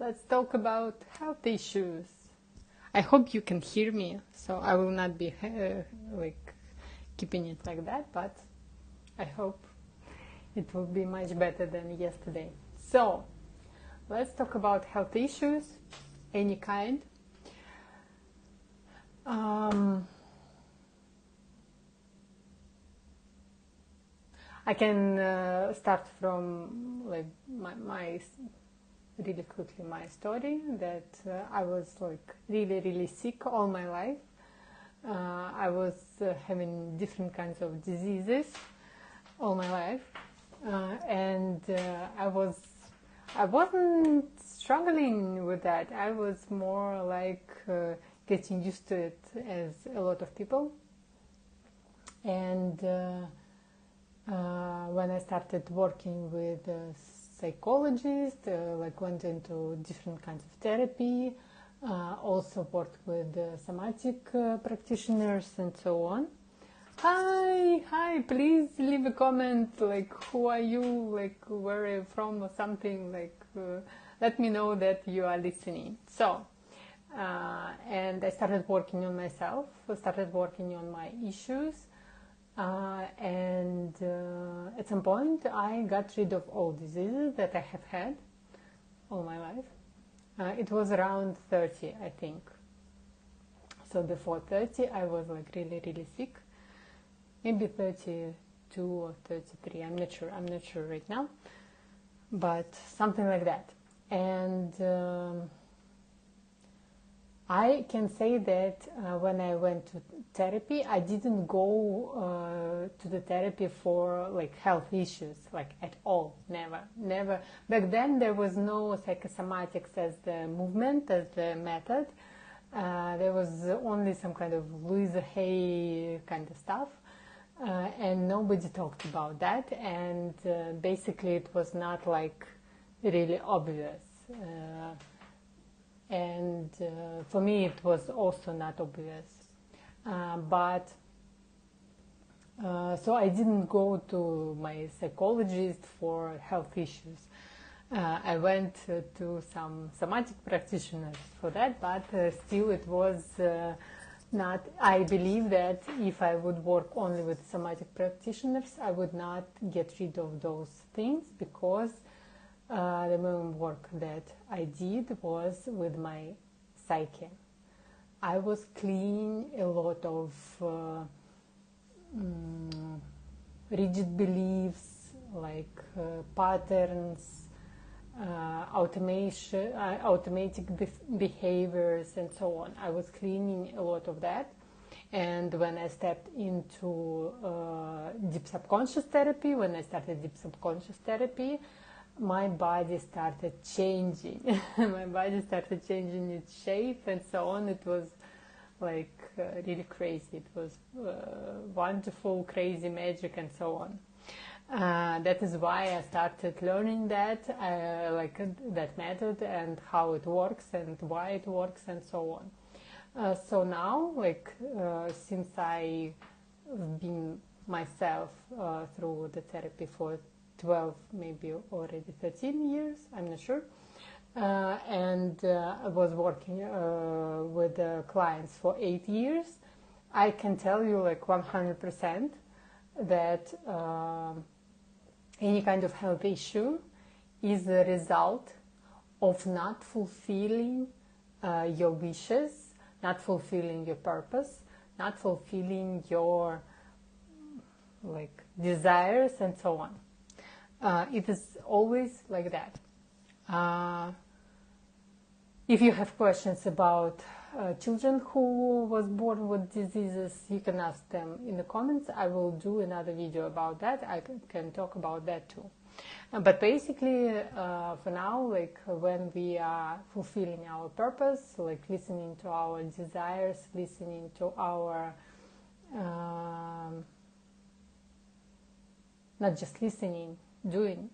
let's talk about health issues. I hope you can hear me, so I will not be like keeping it like that, but I hope it will be much better than yesterday. So, let's talk about health issues, any kind. I can start from like my really quickly my story that I was like really sick all my life. I was having different kinds of diseases all my life, and I wasn't struggling with that. I was more like getting used to it as a lot of people. And when I started working with a psychologist, like went into different kinds of therapy, also worked with somatic practitioners and so on. Hi, please leave a comment, like who are you, like where are you from or something, like let me know that you are listening. So, and I started working on myself, started working on my issues. And at some point I got rid of all diseases that I have had all my life. It was around 30, I think. So before 30 I was like really sick. Maybe 32 or 33, I'm not sure right now. But something like that. And I can say that when I went to therapy, I didn't go to the therapy for like health issues, like at all, never. Back then there was no psychosomatics as the movement, as the method. There was only some kind of Louisa Hay kind of stuff, and nobody talked about that. And basically, it was not like really obvious. And for me it was also not obvious, so I didn't go to my psychologist for health issues. I went to some somatic practitioners for that, but still it was not. I believe that if I would work only with somatic practitioners, I would not get rid of those things, because the main work that I did was with my psyche. I was cleaning a lot of rigid beliefs, like patterns, automatic behaviors, and so on. I was cleaning a lot of that. And when I stepped into deep subconscious therapy, when I started deep subconscious therapy, my body started changing. My body started changing its shape and so on. It was like really crazy. It was wonderful, crazy magic and so on. That is why I started learning that, like that method and how it works and why it works and so on. So now, like since I've been myself through the therapy for 12, maybe already 13 years, I'm not sure. And I was working with clients for 8 years. I can tell you like 100% that any kind of health issue is a result of not fulfilling your wishes, not fulfilling your purpose, not fulfilling your like desires and so on. It is always like that. If you have questions about children who was born with diseases, you can ask them in the comments. I will do another video about that. I can talk about that too. But basically, for now, like when we are fulfilling our purpose, like listening to our desires, listening to our not just listening, doing.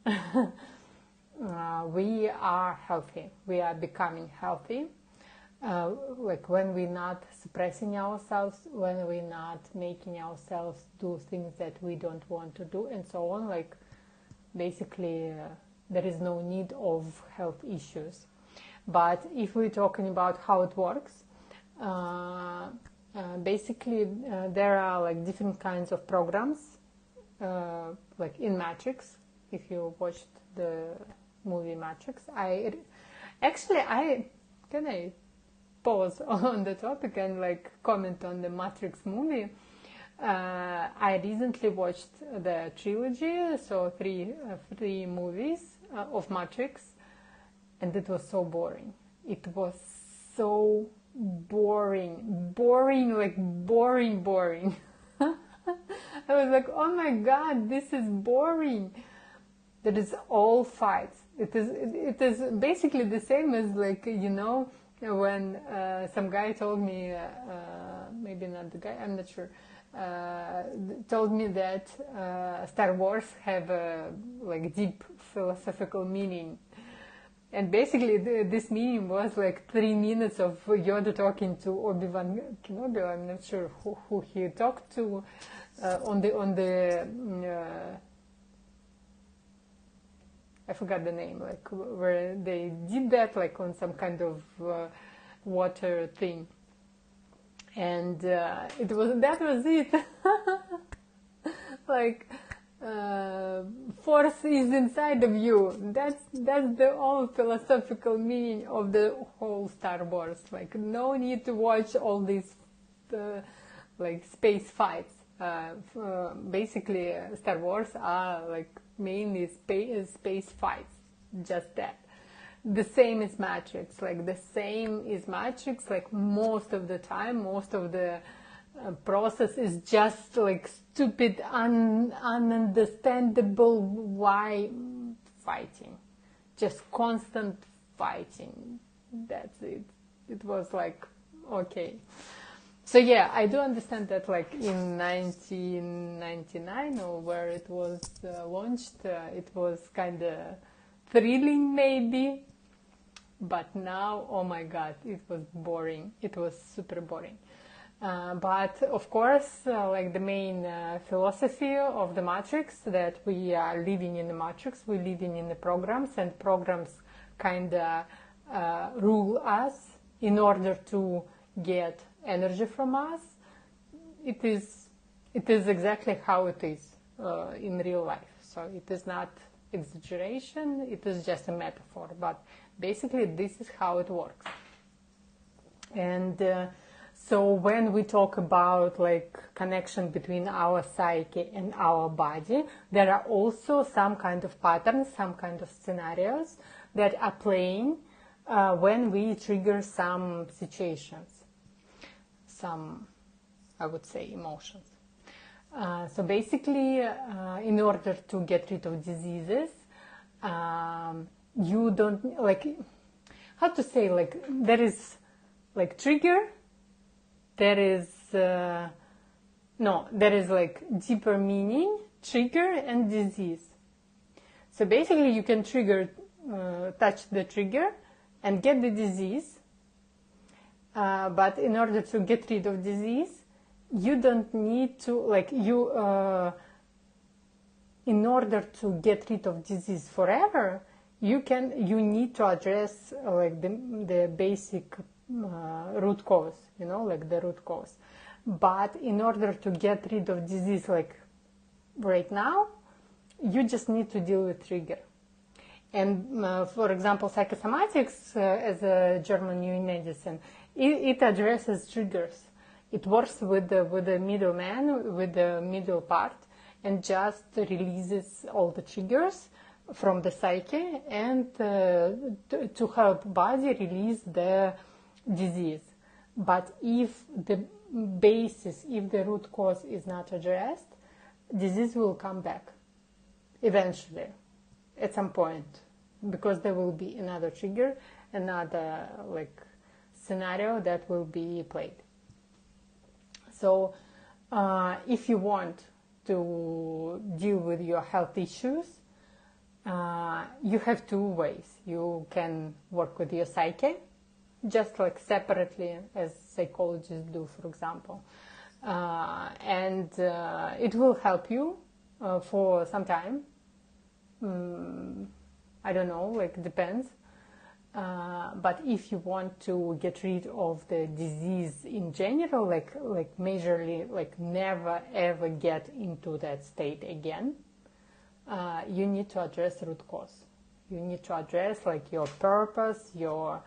We are healthy. We are becoming healthy. Like when we're not suppressing ourselves, when we're not making ourselves do things that we don't want to do, and so on. Like basically, there is no need of health issues. But if we're talking about how it works, basically there are like different kinds of programs, like in Matrix. If you watched the movie Matrix, can I pause on the topic and like comment on the Matrix movie? I recently watched the trilogy, so three movies of Matrix, and it was so boring. It was so boring, like boring. I was like, oh my god, this is boring. That is all fights. It is basically the same as like, you know, when some guy told me, maybe not the guy, I'm not sure, told me that Star Wars have a like deep philosophical meaning. And basically this meaning was like 3 minutes of Yoda talking to Obi-Wan Kenobi. I'm not sure who he talked to on the I forgot the name, like where they did that, like on some kind of water thing, and that was it. Like force is inside of you. That's the whole philosophical meaning of the whole Star Wars. Like no need to watch all these like space fights. Basically, Star Wars are like mainly space fights, just that. The same is Matrix, like most of the time, most of the process is just like stupid, ununderstandable why fighting, just constant fighting. That's it. It was like, okay. So yeah, I do understand that like in 1999 or where it was launched, it was kind of thrilling maybe, but now, oh my god, it was boring. It was super boring. But of course, like the main philosophy of the Matrix, that we are living in the Matrix, we're living in the programs, and programs kind of rule us in order to get energy from us. It is exactly how it is in real life. So it is not exaggeration, it is just a metaphor, but basically this is how it works. And so when we talk about like connection between our psyche and our body, there are also some kind of patterns, some kind of scenarios that are playing when we trigger some situations, some, I would say, emotions. So basically, in order to get rid of diseases, you don't, like, how to say, like, there is like trigger, there is like deeper meaning, trigger and disease. So basically you can touch the trigger and get the disease, but in order to get rid of disease, you don't need to, like, in order to get rid of disease forever, you need to address like the basic root cause, like the root cause. But in order to get rid of disease, like right now, you just need to deal with trigger. And for example, psychosomatics as a German new medicine, it addresses triggers. It works with the middleman, with the middle part, and just releases all the triggers from the psyche and to help body release the disease. But if the root cause is not addressed, disease will come back eventually at some point, because there will be another trigger, another like scenario that will be played. So if you want to deal with your health issues, you have two ways. You can work with your psyche, just like separately as psychologists do, for example. And it will help you for some time. I don't know, like depends. But if you want to get rid of the disease in general, like majorly, like never ever get into that state again, you need to address root cause. You need to address like your purpose, your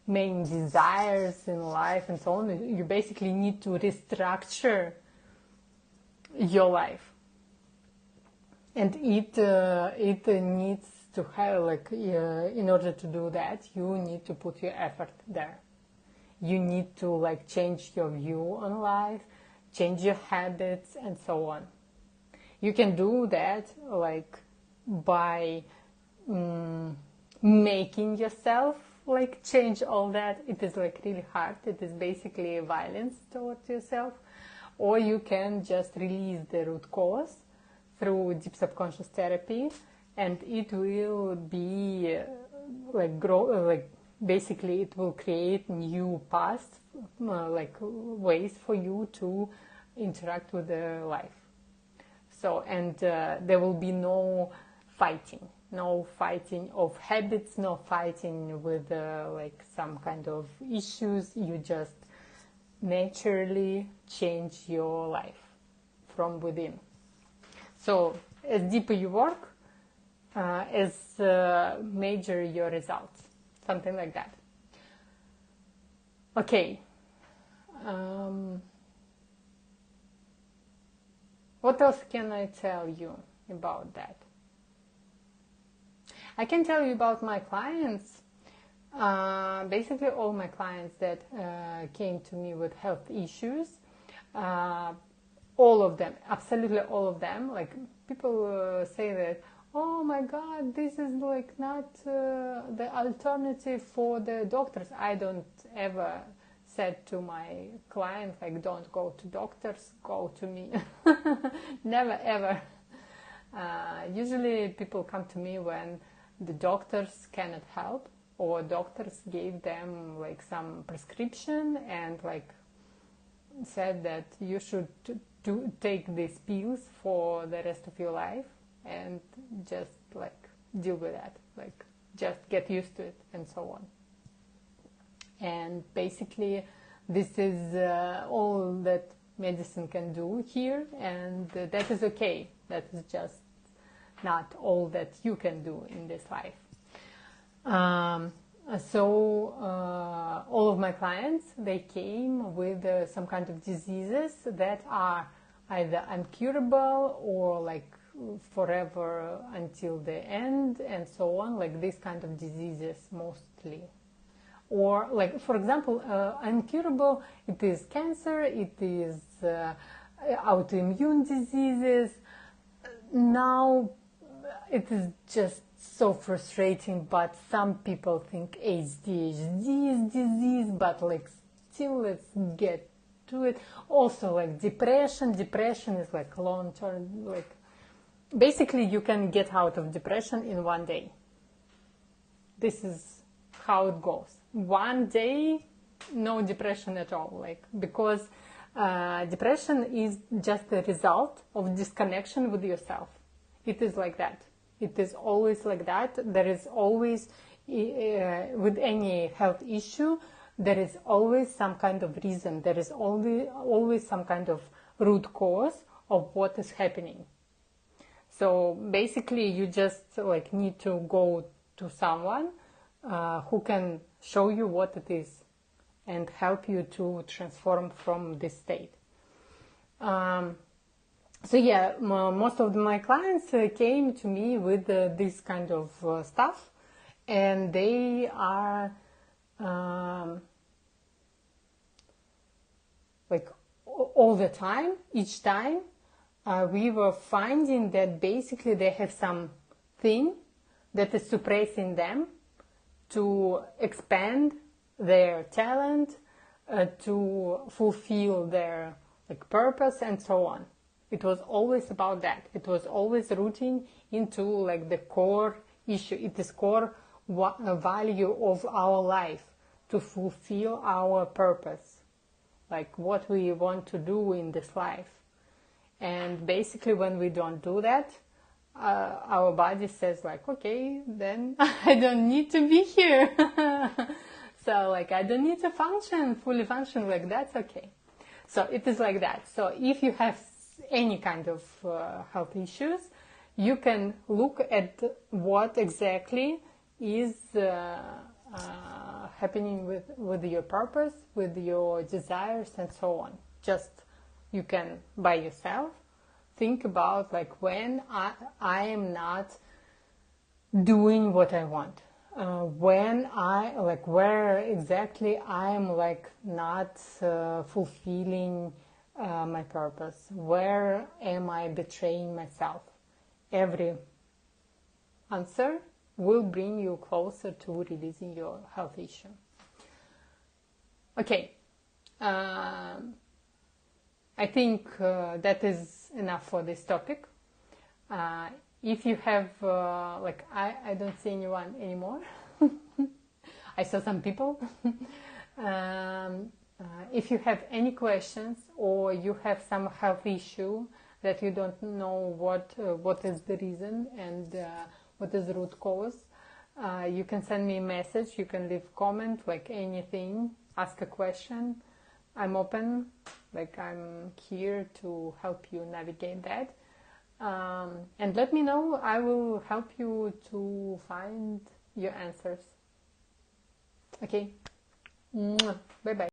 main desires in life and so on. You basically need to restructure your life. And it needs to have, like, in order to do that, you need to put your effort there. You need to, like, change your view on life, change your habits, and so on. You can do that, like, by making yourself, like, change all that. It is, like, really hard. It is basically violence towards yourself. Or you can just release the root cause through deep subconscious therapy, and it will be basically it will create new paths, ways for you to interact with the life. So, and there will be no fighting of habits, no fighting with some kind of issues. You just naturally change your life from within. So as deeper you work, as major your results, something like that. Okay. What else can I tell you about that? I can tell you about my clients. Basically all my clients that came to me with health issues, all of them, absolutely all of them, like people say that, oh my God, this is like not the alternative for the doctors. I don't ever said to my client, like, don't go to doctors, go to me. Never ever. Usually people come to me when the doctors cannot help, or doctors gave them like some prescription and like said that you should take these pills for the rest of your life, and just like deal with that, like just get used to it and so on. And basically this is all that medicine can do here, and that is okay. That is just not all that you can do in this life. So all of my clients, they came with some kind of diseases that are either incurable or like forever until the end and so on, like these kind of diseases mostly. Or like, for example, incurable, it is cancer, it is autoimmune diseases. Now it is just so frustrating, but some people think ADHD is disease, but like still let's get to it. Also like depression is like long term, like basically you can get out of depression in one day. This is how it goes. One day, no depression at all, like, because depression is just a result of disconnection with yourself. It is like that. It is always like that. There is always, with any health issue, there is always some kind of reason. There is always some kind of root cause of what is happening. So basically you just like need to go to someone who can show you what it is and help you to transform from this state. So yeah, most of my clients came to me with this kind of stuff, and they are like all the time, each time, we were finding that basically they have something that is suppressing them to expand their talent, to fulfill their like purpose and so on. It was always about that. It was always rooting into like the core issue. It is core value of our life, to fulfill our purpose, like what we want to do in this life. And basically when we don't do that, our body says like, okay, then I don't need to be here. So like I don't need to fully function, like that's okay. So it is like that. So if you have any kind of health issues, you can look at what exactly is happening with your purpose, with your desires and so on. Just you can by yourself think about like when I am not doing what I want, when I like where exactly I am like not fulfilling my purpose, where am I betraying myself. Every answer will bring you closer to releasing your health issue. Okay, I think that is enough for this topic. If you have, like, I don't see anyone anymore. I saw some people. If you have any questions or you have some health issue that you don't know what is the reason and what is the root cause, you can send me a message. You can leave comment, like anything, ask a question. I'm open. Like I'm here to help you navigate that. And let me know. I will help you to find your answers. Okay. Bye bye.